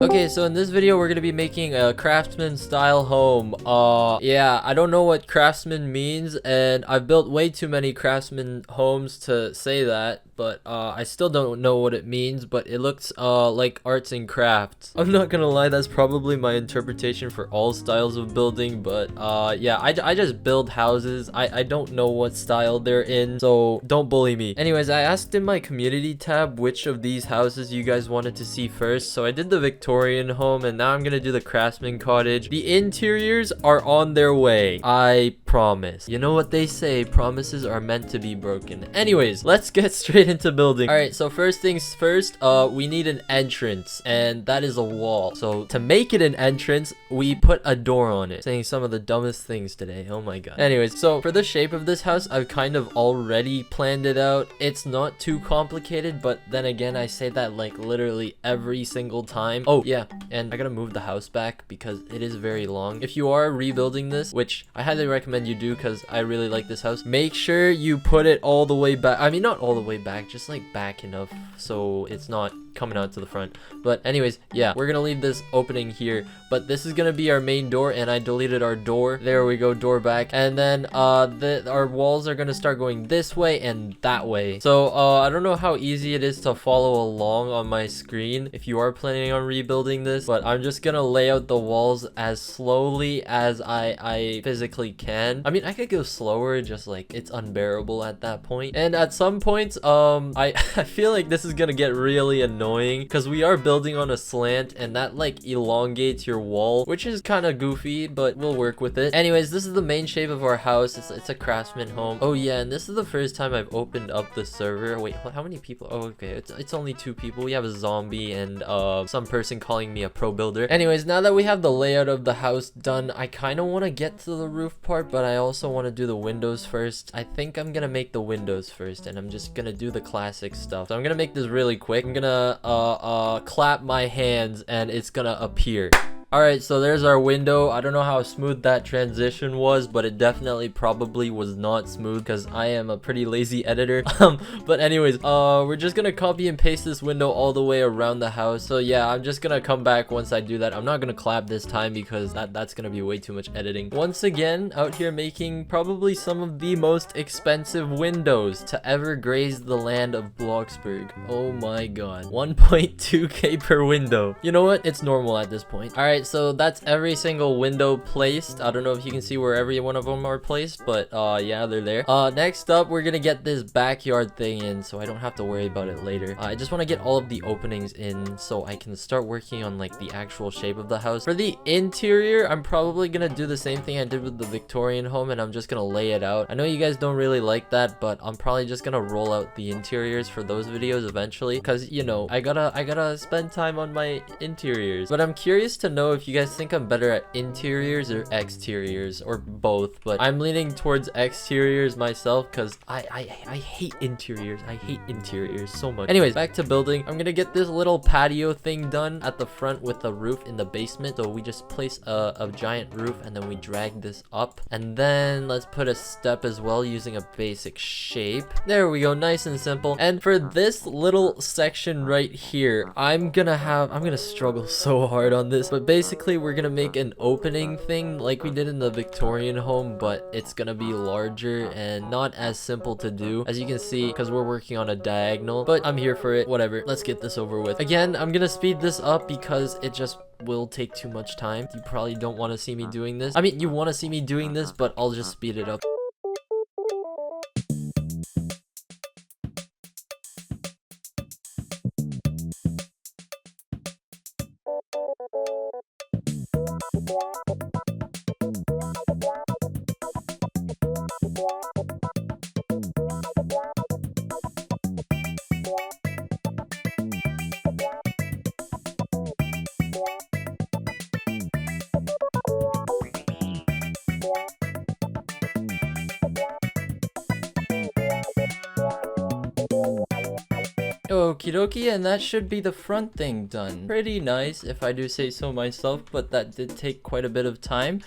Okay, so in this video we're gonna be making a craftsman style home. Yeah, I don't know what craftsman means, and I've built way too many craftsman homes to say that, but I still don't know what it means, but it looks like arts and crafts. I'm not gonna lie, that's probably my interpretation for all styles of building, but yeah, I just build houses. I don't know what style they're in, so don't bully me. Anyways, I asked in my community tab which of these houses you guys wanted to see first, so I did the Victorian home, and now I'm gonna do the Craftsman Cottage. The interiors are on their way, I promise. You know what they say, promises are meant to be broken. Anyways, let's get straight into building. All right, so first things first, we need an entrance, and that is a wall. So to make it an entrance, we put a door on it. Saying some of the dumbest things today, oh my god. Anyways, so for the shape of this house, I've kind of already planned it out. It's not too complicated, but then again, I say that like literally every single time. Oh yeah, and I gotta move the house back because it is very long. If you are rebuilding this, which I highly recommend you do because I really like this house, make sure you put it all the way back. I mean, not all the way back, just like back enough so it's not coming out to the front. But anyways, yeah, we're gonna leave this opening here, but this is gonna be our main door, and I deleted our door. There we go, door back. And then our walls are gonna start going this way and that way. So I don't know how easy it is to follow along on my screen if you are planning on rebuilding this, but I'm just gonna lay out the walls as slowly as I physically can. I mean, I could go slower, just like it's unbearable at that point. And at some points, I feel like this is gonna get really annoying because we are building on a slant, and that like elongates your wall, which is kind of goofy, but we'll work with it. Anyways, this is the main shape of our house. It's a craftsman home. Oh yeah, and this is the first time I've opened up the server. Wait, how many people? Oh, okay, it's only 2 people. We have a zombie and some person calling me a pro builder. Anyways, now that we have the layout of the house done, I kind of want to get to the roof part, but I also want to do the windows first. I think I'm gonna make the windows first, and I'm just gonna do the classic stuff. So I'm gonna make this really quick. I'm gonna clap my hands and it's gonna appear. Alright, so there's our window. I don't know how smooth that transition was, but it definitely probably was not smooth because I am a pretty lazy editor. But anyways, we're just gonna copy and paste this window all the way around the house. So yeah, I'm just gonna come back once I do that. I'm not gonna clap this time because that's gonna be way too much editing. Once again, out here making probably some of the most expensive windows to ever graze the land of Bloxburg. Oh my god, 1.2k per window. You know what? It's normal at this point. Alright, so that's every single window placed. I don't know if you can see where every one of them are placed, but yeah, they're there. Next up, we're gonna get this backyard thing in so I don't have to worry about it later. I just want to get all of the openings in so I can start working on like the actual shape of the house. For the interior, I'm probably gonna do the same thing I did with the Victorian home, and I'm just gonna lay it out. I know you guys don't really like that, but I'm probably just gonna roll out the interiors for those videos eventually, because you know, I gotta spend time on my interiors. But I'm curious to know if you guys think I'm better at interiors or exteriors or both, but I'm leaning towards exteriors myself because I hate interiors. I hate interiors so much. Anyways, back to building. I'm gonna get this little patio thing done at the front with a roof in the basement. So we just place a giant roof and then we drag this up, and then let's put a step as well using a basic shape. There we go, nice and simple. And for this little section right here, I'm gonna struggle so hard on this, but basically we're gonna make an opening thing like we did in the Victorian home, but it's gonna be larger and not as simple to do, as you can see, because we're working on a diagonal. But I'm here for it, whatever. Let's get this over with. Again, I'm gonna speed this up because it just will take too much time. You probably don't want to see me doing this. I mean, you want to see me doing this, but I'll just speed it up. Okie dokie, and that should be the front thing done. Pretty nice, if I do say so myself, but that did take quite a bit of time.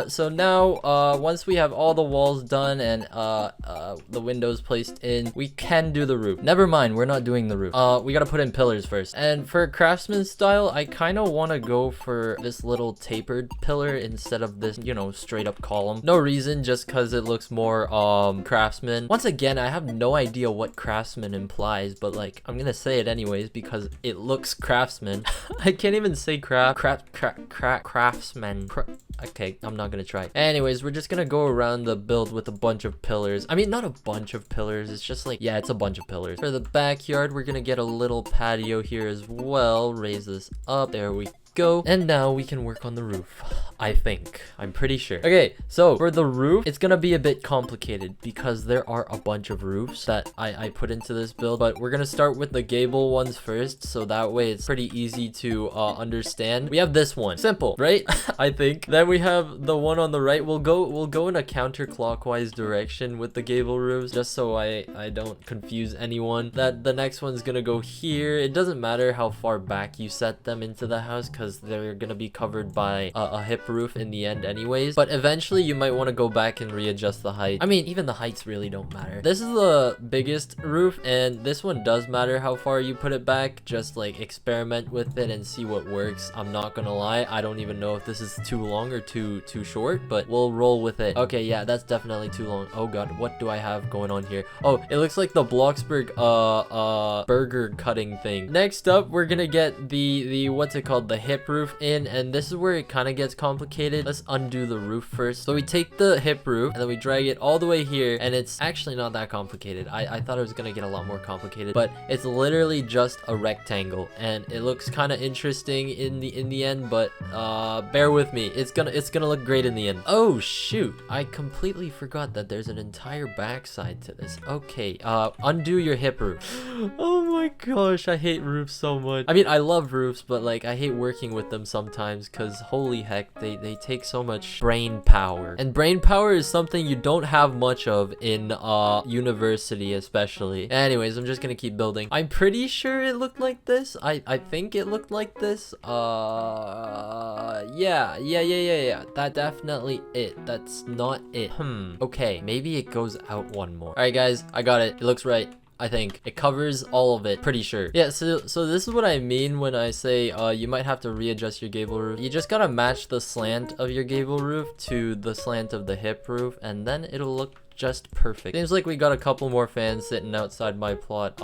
So now, once we have all the walls done and the windows placed in, we can do the roof. Never mind, we're not doing the roof. We gotta put in pillars first. And for Craftsman style, I kind of want to go for this little tapered pillar instead of this, you know, straight up column. No reason, just because it looks more Craftsman. Once again, I have no idea what Craftsman implies, but like, I'm gonna say it anyways because it looks Craftsman. I can't even say Craftsman. Okay, I'm not gonna try. Anyways, we're just gonna go around the build with a bunch of pillars. I mean, not a bunch of pillars. It's just like, yeah, it's a bunch of pillars. For the backyard, we're gonna get a little patio here as well. Raise this up. There we go. And now we can work on the roof. I think. I'm pretty sure. Okay, so for the roof, it's gonna be a bit complicated because there are a bunch of roofs that I put into this build, but we're gonna start with the gable ones first, so that way it's pretty easy to understand. We have this one. Simple, right? I think. Then we have the one on the right. We'll go in a counterclockwise direction with the gable roofs, just so I don't confuse anyone. That the next one's gonna go here. It doesn't matter how far back you set them into the house because they're gonna be covered by a hip roof in the end anyways, but eventually you might want to go back and readjust the height. I mean, even the heights really don't matter. This is the biggest roof, and this one does matter how far you put it back. Just like experiment with it and see what works. I'm not gonna lie, I don't even know if this is too long or too short, but we'll roll with it. Okay, yeah, that's definitely too long. Oh god, what do I have going on here? Oh, it looks like the Bloxburg burger cutting thing. Next up, we're gonna get the what's it called, the hip roof in, and this is where it kind of gets complicated. Let's undo the roof first. So we take the hip roof and then we drag it all the way here, and it's actually not that complicated. I thought it was gonna get a lot more complicated, but it's literally just a rectangle, and it looks kind of interesting in the end, but bear with me. It's gonna look great in the end. Oh shoot, I completely forgot that there's an entire backside to this. Okay, undo your hip roof. Oh my gosh, I hate roofs so much. I mean, I love roofs, but like I hate working with them sometimes because holy heck, they take so much brain power, and brain power is something you don't have much of in university especially. Anyways, I'm just gonna keep building. I'm pretty sure it looked like this. I think it looked like this. Yeah, that definitely it. That's not it. Okay, maybe it goes out one more. All right guys, I got it. It looks right. I think it covers all of it, pretty sure. Yeah, so this is what I mean when I say you might have to readjust your gable roof. You just gotta match the slant of your gable roof to the slant of the hip roof, and then it'll look just perfect. Seems like we got a couple more fans sitting outside my plot.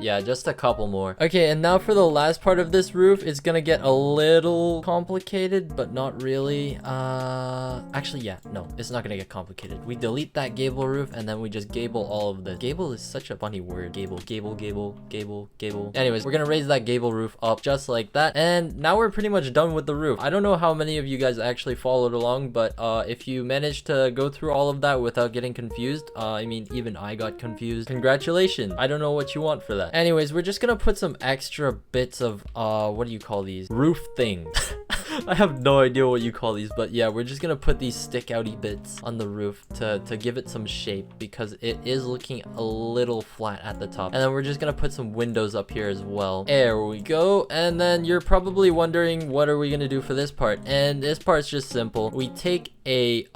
Yeah, just a couple more. Okay, and now for the last part of this roof, it's gonna get a little complicated, but not really. Actually, yeah, no, it's not gonna get complicated. We delete that gable roof, and then we just gable all of this. Gable is such a funny word. Gable. Anyways, we're gonna raise that gable roof up just like that, and now we're pretty much done with the roof. I don't know how many of you guys actually followed along, but if you managed to go through all of that without getting confused, I mean, even I got confused. Congratulations. I don't know what you want for that. Anyways, we're just gonna put some extra bits of what do you call these? Roof things. I have no idea what you call these, but yeah, we're just gonna put these stick outy bits on the roof to give it some shape because it is looking a little flat at the top. And then we're just gonna put some windows up here as well. There we go. And then you're probably wondering, what are we gonna do for this part? And this part's just simple. We take a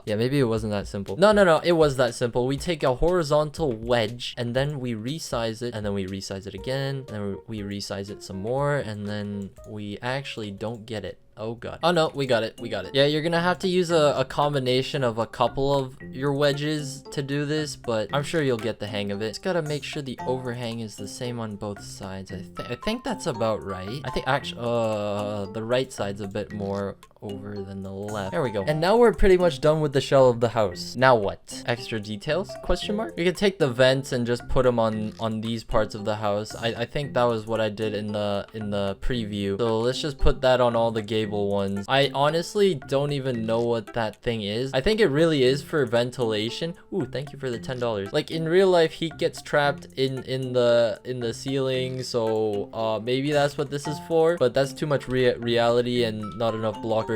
yeah, maybe it wasn't that simple. No, it was that simple. We take a horizontal wedge, and then we resize it, and then we resize it again, and then we resize it some more, and then we actually don't get it. Oh god. Oh no, we got it. Yeah, you're gonna have to use a combination of a couple of your wedges to do this, but I'm sure you'll get the hang of it. Just gotta make sure the overhang is the same on both sides. I think that's about right. I think actually the right side's a bit more over than the left. There we go. And now we're pretty much done with the shell of the house. Now what? Extra details? Question mark? You can take the vents and just put them on these parts of the house. I think that was what I did in the preview. So let's just put that on all the gable ones. I honestly don't even know what that thing is. I think it really is for ventilation. Ooh, thank you for the $10. Like in real life, heat gets trapped in the ceiling, so maybe that's what this is for, but that's too much reality and not enough Bloxburgity.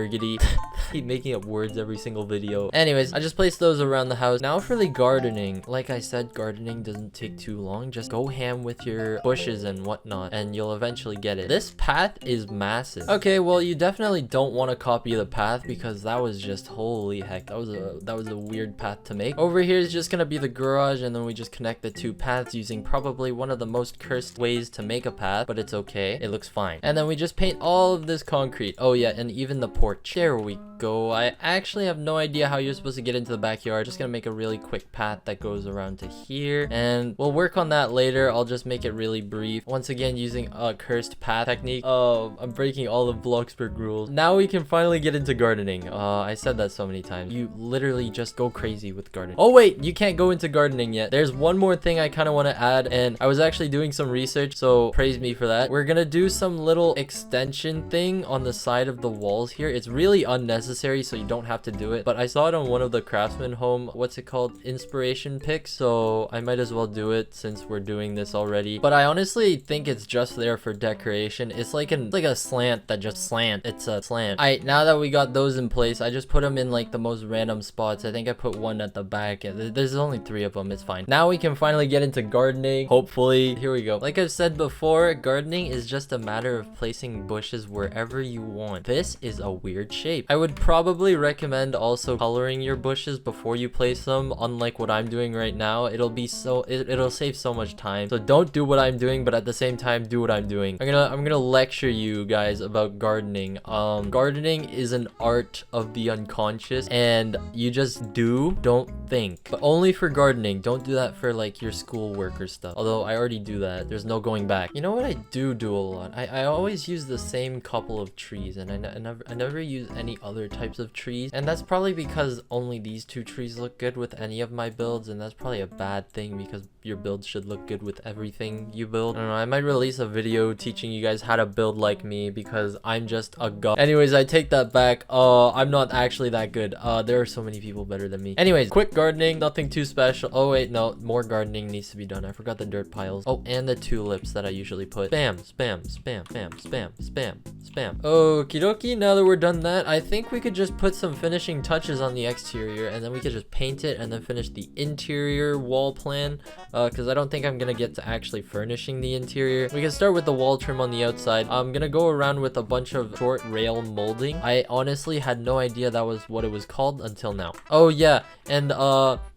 Keep making up words every single video. Anyways, I just placed those around the house. Now for the gardening. Like I said, gardening doesn't take too long. Just go ham with your bushes and whatnot, and you'll eventually get it. This path is massive. Okay, well, you definitely don't want to copy the path because that was just, holy heck, that was a weird path to make. Over here is just gonna be the garage, and then we just connect the two paths using probably one of the most cursed ways to make a path, but it's okay. It looks fine. And then we just paint all of this concrete. Oh yeah, and even the porch. There we go. I actually have no idea how you're supposed to get into the backyard. Just gonna make a really quick path that goes around to here, and we'll work on that later. I'll just make it really brief. Once again, using a cursed path technique. Oh, I'm breaking all of Bloxburg rules. Now we can finally get into gardening. I said that so many times. You literally just go crazy with gardening. Oh wait, you can't go into gardening yet. There's one more thing I kind of want to add, and I was actually doing some research, so praise me for that. We're gonna do some little extension thing on the side of the walls here. It's really unnecessary, so you don't have to do it, but I saw it on one of the Craftsman home, what's it called, inspiration pics, so I might as well do it since we're doing this already. But I honestly think it's just there for decoration. It's like a slant that just slant. It's a slant. Alright, now that we got those in place, I just put them in like the most random spots. I think I put one at the back, and there's only 3 of them. It's fine. Now we can finally get into gardening, hopefully. Here we go. Like I've said before, gardening is just a matter of placing bushes wherever you want. This is a weird shape. I would probably recommend also coloring your bushes before you place them, unlike what I'm doing right now. It'll save so much time. So don't do what I'm doing, but at the same time do what I'm doing. I'm gonna lecture you guys about gardening. Gardening is an art of the unconscious, and you just don't think. But only for gardening. Don't do that for like your schoolwork or stuff. Although I already do that. There's no going back. You know what I do a lot? I always use the same couple of trees, and I never use any other types of trees, and that's probably because only these 2 trees look good with any of my builds, and that's probably a bad thing because your build should look good with everything you build. I don't know, I might release a video teaching you guys how to build like me because I'm just a god. Anyways, I take that back. I'm not actually that good. There are so many people better than me. Anyways, quick gardening, nothing too special. Oh wait, no, more gardening needs to be done. I forgot the dirt piles. Oh, and the tulips that I usually put. Spam, spam, spam, spam, spam, spam, spam. Okie dokie, now that we're done that, I think we could just put some finishing touches on the exterior, and then we could just paint it and then finish the interior wall plan, because I don't think I'm gonna get to actually furnishing the interior. We can start with the wall trim on the outside. I'm gonna go around with a bunch of short rail molding. I honestly had no idea that was what it was called until now. Oh yeah, and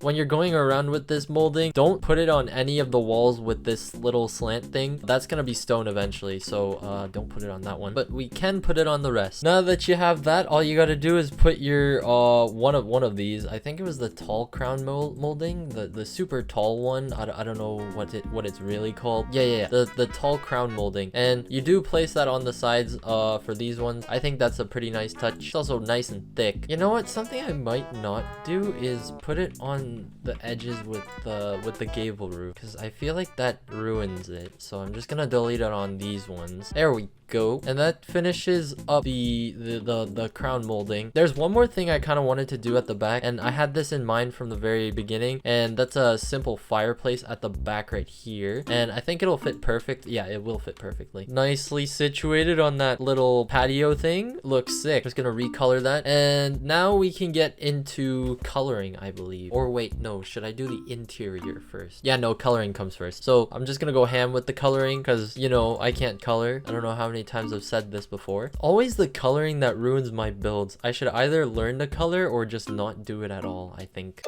when you're going around with this molding, don't put it on any of the walls with this little slant thing. That's gonna be stone eventually, so don't put it on that one, but we can put it on the rest. Now that you have that, all you gotta do is put your one of these. I think it was the tall crown molding, the super tall one. I don't know what it's really called. Yeah, the tall crown molding, and you do place that on the sides for these ones. I think that's a pretty nice touch. It's also nice and thick. You know what, something I might not do is put it on the edges with the gable roof, because I feel like that ruins it. So I'm just gonna delete it on these ones. There we go. And that finishes up the crown molding. There's one more thing I kind of wanted to do at the back, and I had this in mind from the very beginning, and that's a simple fireplace at the back right here, and I think it'll fit perfect. Yeah, it will fit perfectly. Nicely situated on that little patio thing. Looks sick. Just gonna recolor that, and now we can get into coloring, I believe. Or wait, no, should I do the interior first? Yeah, no, coloring comes first. So I'm just gonna go ham with the coloring because, you know, I can't color. I don't know how many times I've said this before. Always the coloring that ruins my builds. I should either learn to color or just not do it at all, I think.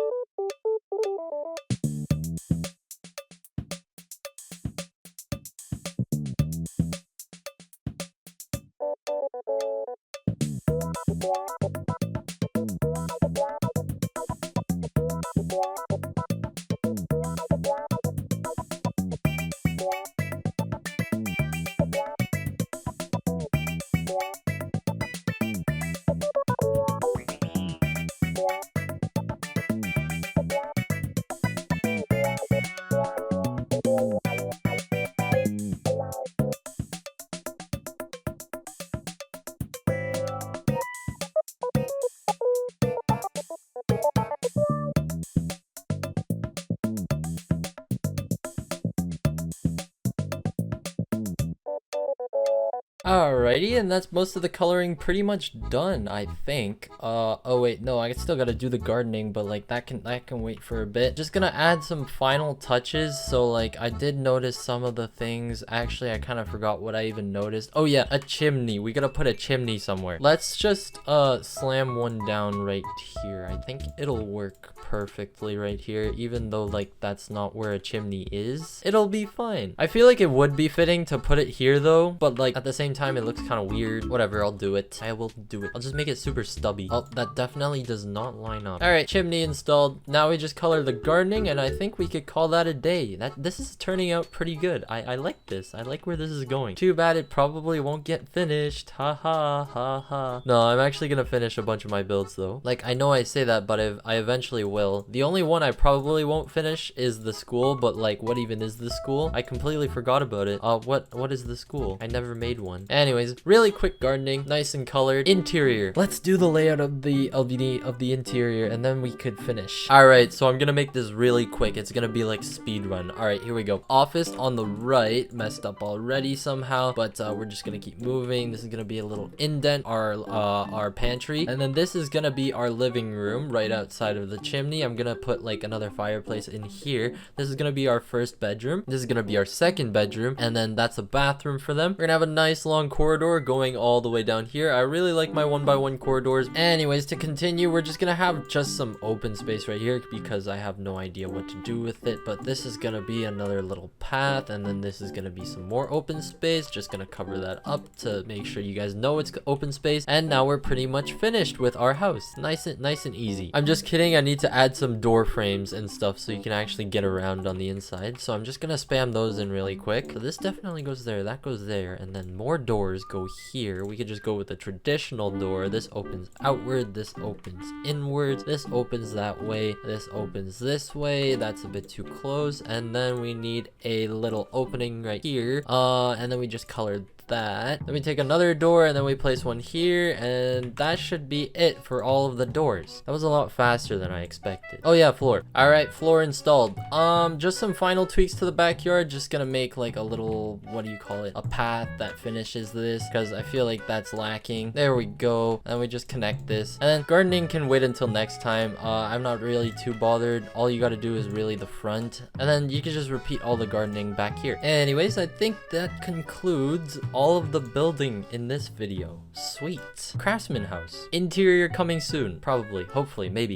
Alrighty, and that's most of the coloring pretty much done, I think. Oh wait, no, I still gotta do the gardening, but like that can wait for a bit. Just gonna add some final touches. So like I did notice some of the things. Actually, I kind of forgot what I even noticed. Oh yeah, a chimney. We gotta put a chimney somewhere. Let's just slam one down right here. I think it'll work perfectly right here, even though like that's not where a chimney is. It'll be fine. I feel like it would be fitting to put it here though, but like at the same time it looks kind of weird. Whatever, I'll do it. I will do it. I'll just make it super stubby. Oh, that definitely does not line up. All right, chimney installed. Now we just color the gardening, and I think we could call that a day. This is turning out pretty good. I like this. I like where this is going. Too bad it probably won't get finished. Ha ha ha ha. No, I'm actually gonna finish a bunch of my builds though. Like I know I say that, but I eventually will. The only one I probably won't finish is the school, but like what even is the school? I completely forgot about it. What is the school? I never made one. Anyways, really quick gardening, nice and colored. Interior. Let's do the layout of the interior, and then we could finish. All right, so I'm gonna make this really quick. It's gonna be like speed run. All right, here we go. Office on the right, messed up already somehow, but we're just gonna keep moving. This is gonna be a little indent, our pantry, and then this is gonna be our living room right outside of the chimney. I'm gonna put like another fireplace in here. This is gonna be our first bedroom. This is gonna be our second bedroom, and then that's a bathroom for them. We're gonna have a nice long corridor going all the way down here. I really like my 1x1 corridors. Anyways, to continue, we're just gonna have just some open space right here because I have no idea what to do with it, but this is gonna be another little path, and then this is gonna be some more open space. Just gonna cover that up to make sure you guys know it's open space, and now we're pretty much finished with our house. Nice and easy. I'm just kidding. I need to add some door frames and stuff so you can actually get around on the inside, so I'm just gonna spam those in really quick. So this definitely goes there, that goes there, and then more doors go here. We could just go with a traditional door. This opens outward, this opens inwards, this opens that way, this opens this way. That's a bit too close, and then we need a little opening right here, and then we just colored that. Then we take another door, and then we place one here, and that should be it for all of the doors. That was a lot faster than I expected. Oh yeah, floor. All right, floor installed. Just some final tweaks to the backyard. Just gonna make like a little, what do you call it, a path that finishes this, because I feel like that's lacking. There we go. And we just connect this, and then gardening can wait until next time. I'm not really too bothered. All you gotta do is really the front, and then you can just repeat all the gardening back here. Anyways, I think that concludes all of the building in this video. Sweet. Craftsman house. Interior coming soon. Probably. Hopefully. Maybe.